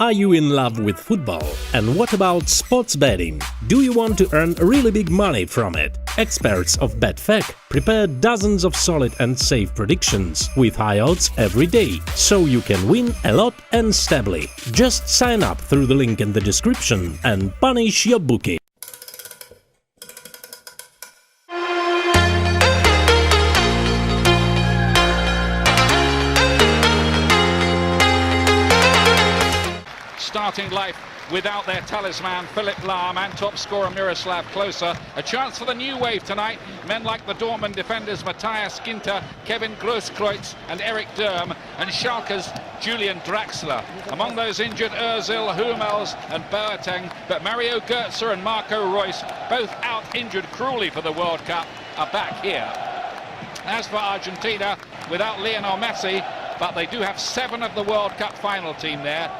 Are you in love with football? And what about sports betting? Do you want to earn really big money from it? Experts of Betfac prepare dozens of solid and safe predictions with high odds every day, so you can win a lot and stably. Just sign up through the link in the description and punish your bookie. Starting life without their talisman Philip Lahm and top scorer Miroslav Klose. A chance for the new wave tonight. Men like the Dortmund defenders Matthias Ginter, Kevin Grosskreutz and Eric Durm, and Schalke's Julian Draxler. Among those injured, Ozil, Hummels and Boateng, but Mario Götze and Marco Reus, both out injured cruelly for the World Cup, are back here. As for Argentina, without Lionel Messi, but they do have 7 of the World Cup final team there.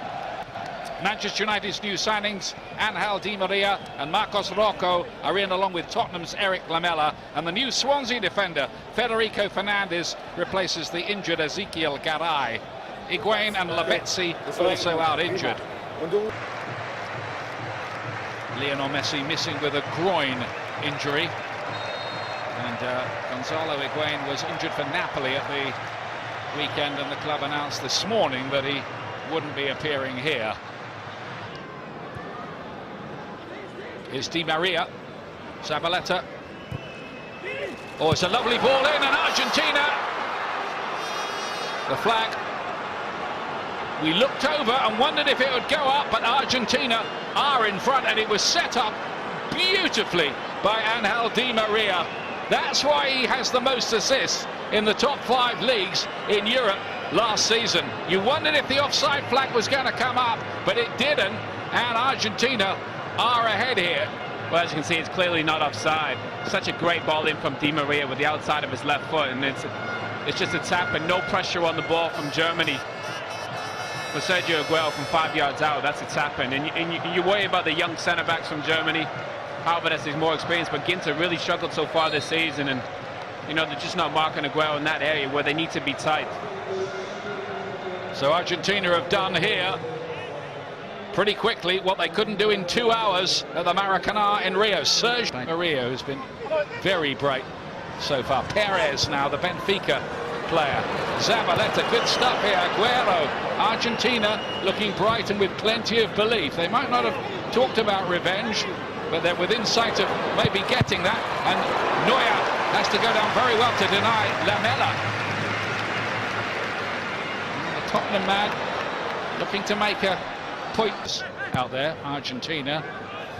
Manchester United's new signings, Angel Di Maria and Marcos Rojo, are in along with Tottenham's Eric Lamela, and the new Swansea defender, Federico Fernandez, replaces the injured Ezekiel Garay. Higuain and Lavezzi also out injured. Lionel Messi missing with a groin injury, and Gonzalo Higuain was injured for Napoli at the weekend, and the club announced this morning that he wouldn't be appearing here. Here's Di Maria, Zabaleta. Oh, it's a lovely ball in, and Argentina. The flag. We looked over and wondered if it would go up, but Argentina are in front, and it was set up beautifully by Angel Di Maria. That's why he has the most assists in the top 5 leagues in Europe last season. You wondered if the offside flag was going to come up, but it didn't, and Argentina are ahead here. Well, as you can see, it's clearly not offside. Such a great ball in from Di Maria with the outside of his left foot, and it's just a tap and no pressure on the ball from Germany. For Sergio Aguero from 5 yards out, that's a tap in. And you worry about the young centre-backs from Germany. Havertz is more experienced, but Ginter really struggled so far this season, and you know, they're just not marking Aguero in that area where they need to be tight. So Argentina have done here pretty quickly what they couldn't do in 2 hours at the Maracanã in Rio. Sergio Maria has been very bright so far. Perez now, the Benfica player. Zabaleta, good stuff here. Aguero. Argentina looking bright and with plenty of belief. They might not have talked about revenge, but they're within sight of maybe getting that. And Neuer has to go down very well to deny Lamela. The Tottenham man looking to make a point out there, Argentina,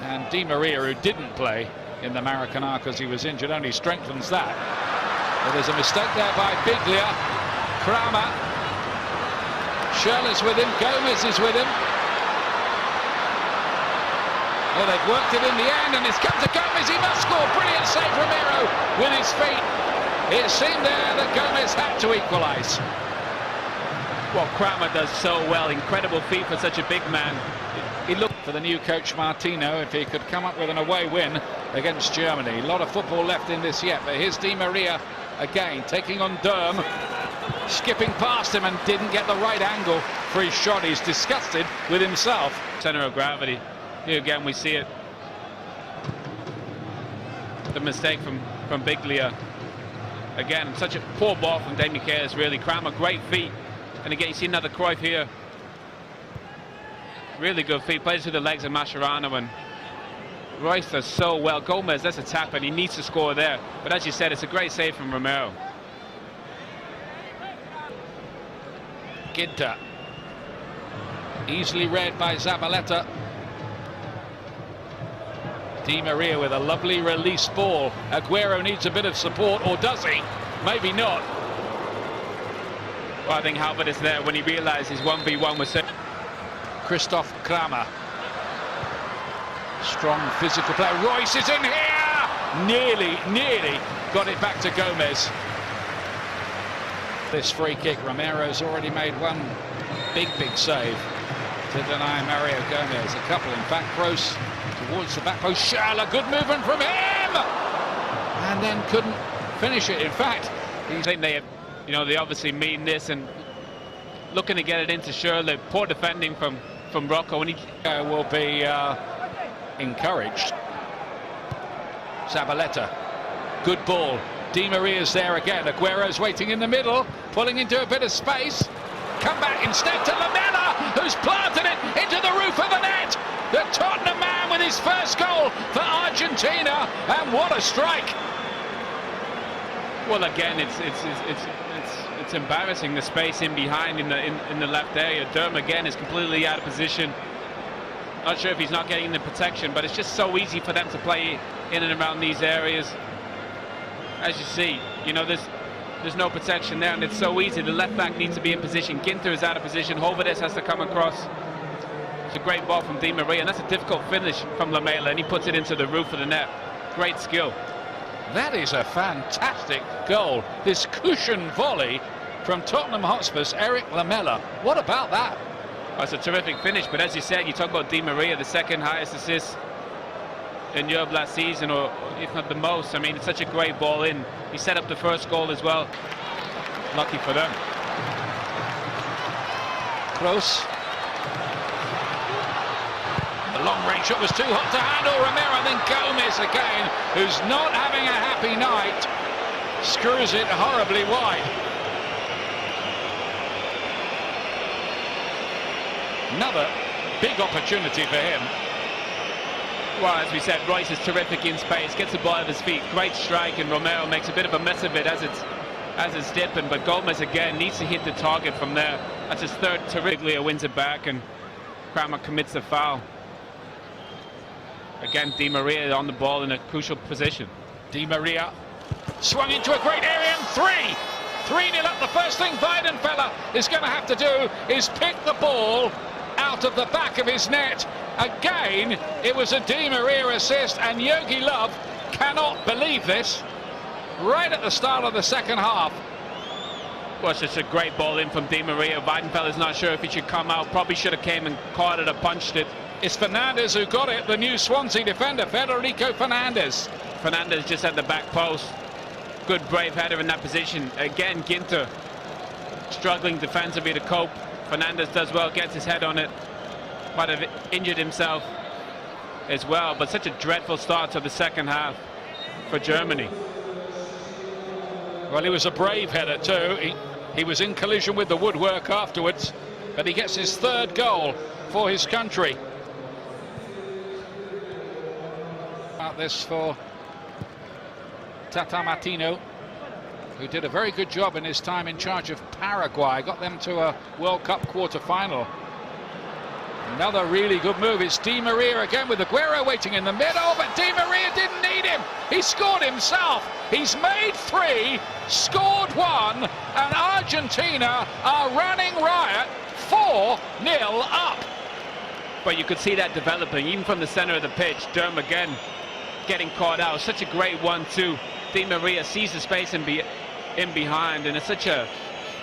and Di Maria, who didn't play in the Maracanã because he was injured, only strengthens that. Well, there's a mistake there by Biglia. Kramer. Schürrle's with him. Gomez is with him. Well, they've worked it in the end, and it's come to Gomez. He must score. Brilliant save, Romero, with his feet. It seemed there that Gomez had to equalise. Well, Kramer does so well. Incredible feat for such a big man. He looked for the new coach Martino if he could come up with an away win against Germany. A lot of football left in this yet, but here's Di Maria again, taking on Durm, skipping past him and didn't get the right angle for his shot. He's disgusted with himself. Center of gravity. Here again we see it. The mistake from Biglia. Again, such a poor ball from De Michelis, really. Kramer, great feet. And again, you see another Cruyff here. Really good feet. Plays with the legs of Mascherano, and Reus does so well. Gomez, that's a tap, and he needs to score there. But as you said, it's a great save from Romero. Ginter. Easily read by Zabaleta. Di Maria with a lovely release ball. Aguero needs a bit of support, or does he? Maybe not. Well, I think Havertz is there when he realizes 1v1 was... Christoph Kramer. Strong physical play. Reus is in here! Nearly got it back to Gomez. This free kick, Romero's already made one big save to deny Mario Gomez. A couple, in fact. Kroos towards the back post. Schürrle, good movement from him! And then couldn't finish it. In fact, I think they have, you know, they obviously mean this and looking to get it into Schürrle. Poor defending from from Rocco, and he will be encouraged. Zabaleta, good ball. Di Maria's there again. Aguero's waiting in the middle, pulling into a bit of space. Come back instead to Lamela, who's planted it into the roof of the net. The Tottenham man with his first goal for Argentina, and what a strike! Well, again, it's embarrassing, the space in behind in the left area. Durm again is completely out of position. Not sure if he's not getting the protection, but it's just so easy for them to play in and around these areas. As you see, you know, there's no protection there, and it's so easy. The left back needs to be in position. Ginter is out of position. Hovedes has to come across. It's a great ball from Di Maria, and that's a difficult finish from Lamela, and he puts it into the roof of the net. Great skill. That is a fantastic goal. This cushion volley from Tottenham Hotspur's Eric Lamela. What about that? Oh, it's a terrific finish, but as you said, you talk about Di Maria, the second highest assist in Europe last season, or if not the most. I mean, it's such a great ball in. He set up the first goal as well. Lucky for them. Close. The long range shot was too hot to handle. Romero, and then Gomez again, who's not having a happy night, screws it horribly wide. Another big opportunity for him. Well, as we said, Royce is terrific in space, gets the ball at his feet, great strike, and Romero makes a bit of a mess of it as it's dipping, but Gomez again needs to hit the target from there. That's his third. Terrifically wins it back, and Kramer commits a foul. Again, Di Maria on the ball in a crucial position. Di Maria swung into a great area, and 3-0 up. The first thing Weidenfeller is going to have to do is pick the ball out of the back of his net. Again, it was a Di Maria assist, and Jogi Löw cannot believe this. Right at the start of the second half. Well, it's just a great ball in from Di Maria. Weidenfeller's not sure if he should come out. Probably should have came and caught it or punched it. It's Fernandes who got it, the new Swansea defender, Federico Fernandes. Fernandes just at the back post. Good brave header in that position. Again, Ginter struggling defensively to cope. Fernandes does well, gets his head on it. Might have injured himself as well, but such a dreadful start to the second half for Germany. Well, he was a brave header too. He was in collision with the woodwork afterwards, but he gets his third goal for his country. About this for Tata Martino, who did a very good job in his time in charge of Paraguay, got them to a World Cup quarter-final. Another really good move. It's Di Maria again with Aguero waiting in the middle, but Di Maria didn't need him. He scored himself. He's made 3, scored 1, and Argentina are running riot, 4-0 up. But you could see that developing, even from the center of the pitch. Durm again getting caught out. Such a great 1-2. Di Maria sees the space in behind, and it's such a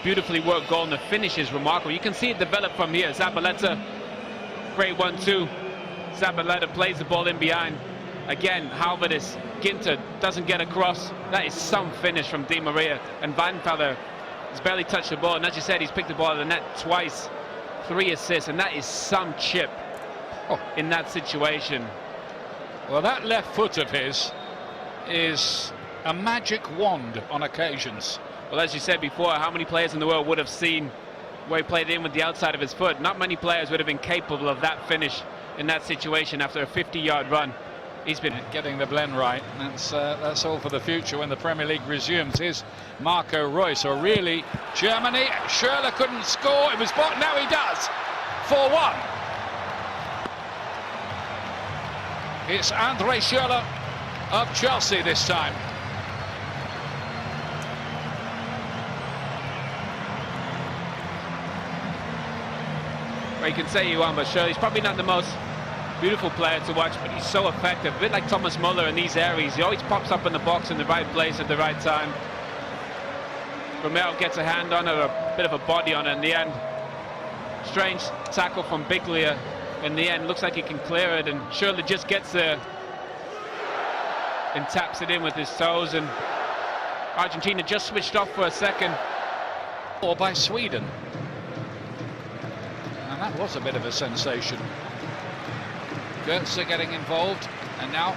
beautifully worked goal, and the finish is remarkable. You can see it develop from here. Zabaleta, great 1-2. Zabaleta plays the ball in behind. Again, Hovedes, Ginter doesn't get across. That is some finish from Di Maria, and Weidenfeller has barely touched the ball, and as you said, he's picked the ball out of the net twice. 3 assists, and that is some chip in that situation. Well, that left foot of his is a magic wand on occasions. Well, as you said before, how many players in the world would have seen where he played in with the outside of his foot? Not many players would have been capable of that finish in that situation after a 50-yard run. He's been getting the blend right. That's all for the future when the Premier League resumes. Here's Marco Reus, or really Germany. Schürrle couldn't score. It was blocked. Now he does. 4-1. It's Andre Schürrle of Chelsea this time. Well, you can say you want, but Schürrle's probably not the most beautiful player to watch, but he's so effective. A bit like Thomas Muller in these areas. He always pops up in the box in the right place at the right time. Romero gets a hand on it, a bit of a body on it in the end. Strange tackle from Biglia in the end. Looks like he can clear it, and Schürrle just gets there and taps it in with his toes, and Argentina just switched off for a second. Or by Sweden. And That was a bit of a sensation. Goetze getting involved, and now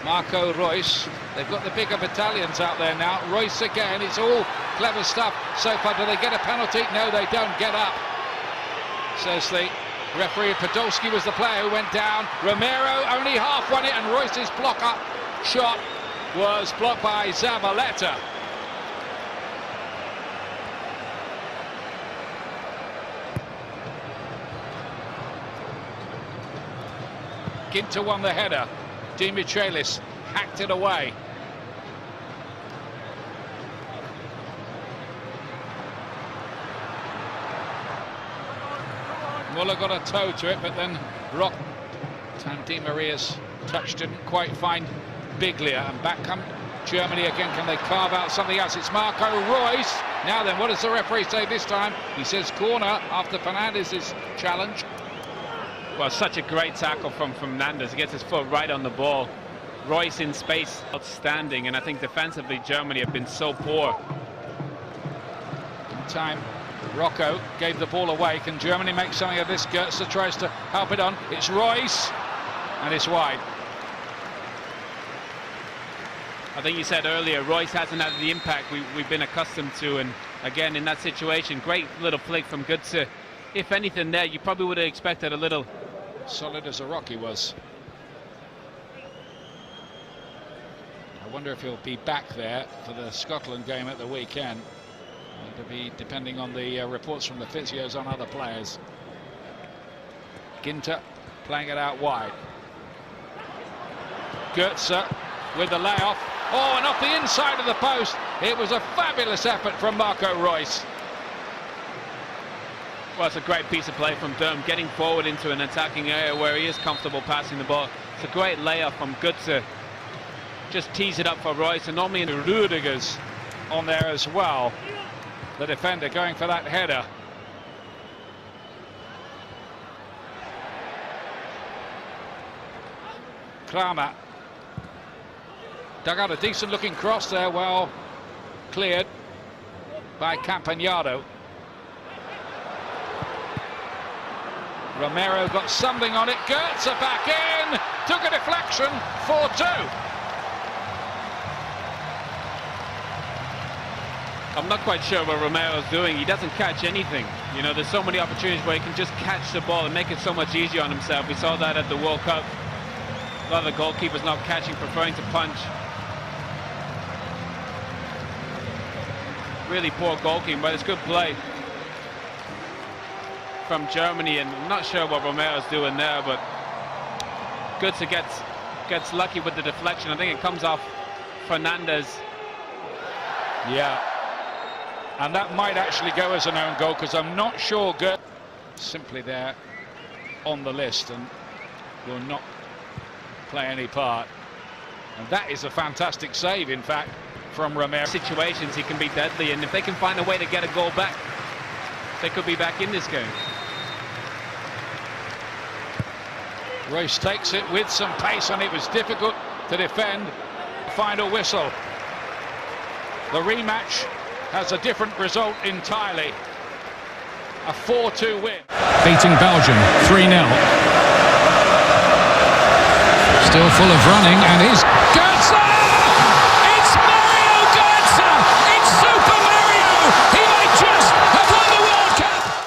Marco Reus. They've got the bigger battalions out there now. Reus again, it's all clever stuff so far. Do they get a penalty? No, they don't. Get up, says the referee. Podolski was the player who went down. Romero only half won it, and Reus's block-up shot was blocked by Zabaleta. Ginter won the header. Dimitrilis hacked it away. Muller got a toe to it, but then Rock. Di Maria's touch didn't quite find Biglia, and back come Germany again. Can they carve out something else? It's Marco Reus. Now then, what does the referee say this time? He says corner after Fernandez's challenge. Well, such a great tackle from Fernandez. He gets his foot right on the ball. Reus in space, outstanding, and I think defensively Germany have been so poor. In time, Rocco gave the ball away. Can Germany make something of this? Goetze tries to help it on. It's Reus, and it's wide. I think you said earlier, Reus hasn't had the impact we've been accustomed to, and again in that situation, great little flick from Goetze. If anything there, you probably would have expected a little. Solid as a rock he was. I wonder if he'll be back there for the Scotland game at the weekend. It'll be depending on the reports from the physios on other players. Ginter playing it out wide. Goetze with the layoff. Oh, and off the inside of the post. It was a fabulous effort from Marco Reus. Well, it's a great piece of play from Durm, getting forward into an attacking area where he is comfortable passing the ball. It's a great layoff from Goetze. Just tease it up for Reus, and normally in Rudiger's on there as well. The defender going for that header. Kramer dug out a decent looking cross there, well cleared by Campagnaro. Romero got something on it. Goetze back in, took a deflection, 4-2. I'm not quite sure what Romero's doing. He doesn't catch anything. You know, there's so many opportunities where he can just catch the ball and make it so much easier on himself. We saw that at the World Cup. A lot of the goalkeepers not catching, preferring to punch. Really poor goalkeeping, but it's good play from Germany, and I'm not sure what Romero's doing there, but Goetze gets lucky with the deflection. I think it comes off Fernandez. Yeah, and that might actually go as an own goal, because I'm not sure Goetze simply there on the list and will not play any part. And that is a fantastic save, in fact, from Romero. Situations he can be deadly, and if they can find a way to get a goal back, they could be back in this game. Reus takes it with some pace, and it was difficult to defend. Final whistle. The rematch has a different result entirely. A 4-2 win. Beating Belgium 3-0. Still full of running, and is